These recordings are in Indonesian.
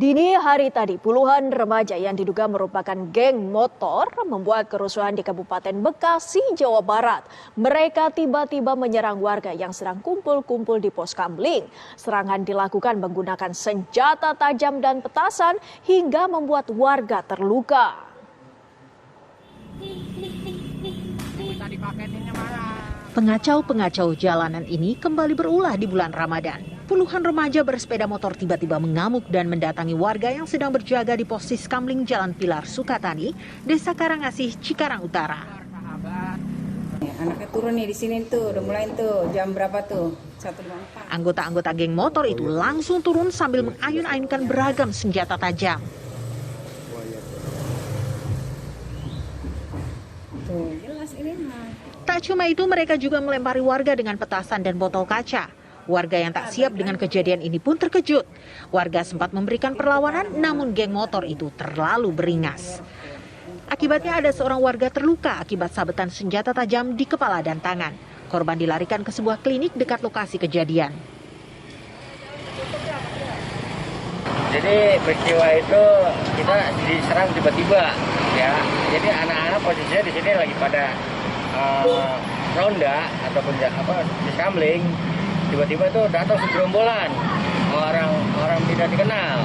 Dini hari tadi, puluhan remaja yang diduga merupakan geng motor membuat kerusuhan di Kabupaten Bekasi, Jawa Barat. Mereka tiba-tiba menyerang warga yang sedang kumpul-kumpul di pos kamling. Serangan dilakukan menggunakan senjata tajam dan petasan hingga membuat warga terluka. Pengacau-pengacau jalanan ini kembali berulah di bulan Ramadan. Puluhan remaja bersepeda motor tiba-tiba mengamuk dan mendatangi warga yang sedang berjaga di pos Kamling Jalan Pilar Sukatani, Desa Karangasih, Cikarang Utara. Anaknya turun nih di sini tuh, udah mulai tuh, jam berapa tuh? 1.54. Anggota-anggota geng motor itu langsung turun sambil mengayun-ayunkan beragam senjata tajam. Tuh, jelas ini mah. Tak cuma itu, mereka juga melempari warga dengan petasan dan botol kaca. Warga yang tak siap dengan kejadian ini pun terkejut. Warga sempat memberikan perlawanan, namun geng motor itu terlalu beringas. Akibatnya ada seorang warga terluka akibat sabetan senjata tajam di kepala dan tangan. Korban dilarikan ke sebuah klinik dekat lokasi kejadian. Jadi peristiwa itu kita diserang tiba-tiba, ya. Jadi anak-anak posisinya di sini lagi pada ronda ataupun di kamling. Tiba-tiba itu datang segerombolan orang tidak dikenal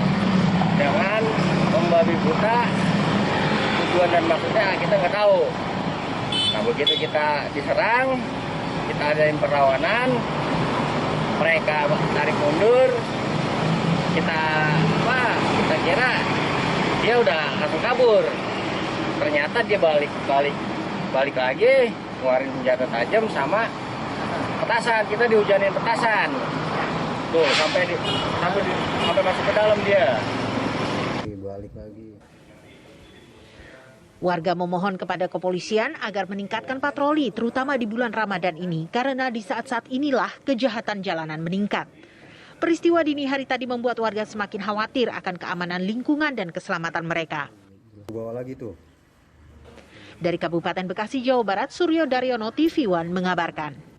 dengan membabi buta, tujuan dan maksudnya kita nggak tahu. Nah begitu kita diserang, kita adain perlawanan, mereka tarik mundur, kita kira dia udah langsung kabur. Ternyata dia balik lagi, ngeluarin senjata tajam sama petasan. Kita dihujanin petasan. Tuh sampai masuk ke dalam dia. Balik lagi. Warga memohon kepada kepolisian agar meningkatkan patroli terutama di bulan Ramadan ini karena di saat-saat inilah kejahatan jalanan meningkat. Peristiwa dini hari tadi membuat warga semakin khawatir akan keamanan lingkungan dan keselamatan mereka. Bawa lagi tuh. Dari Kabupaten Bekasi, Jawa Barat, Suryo Daryono, TV One mengabarkan.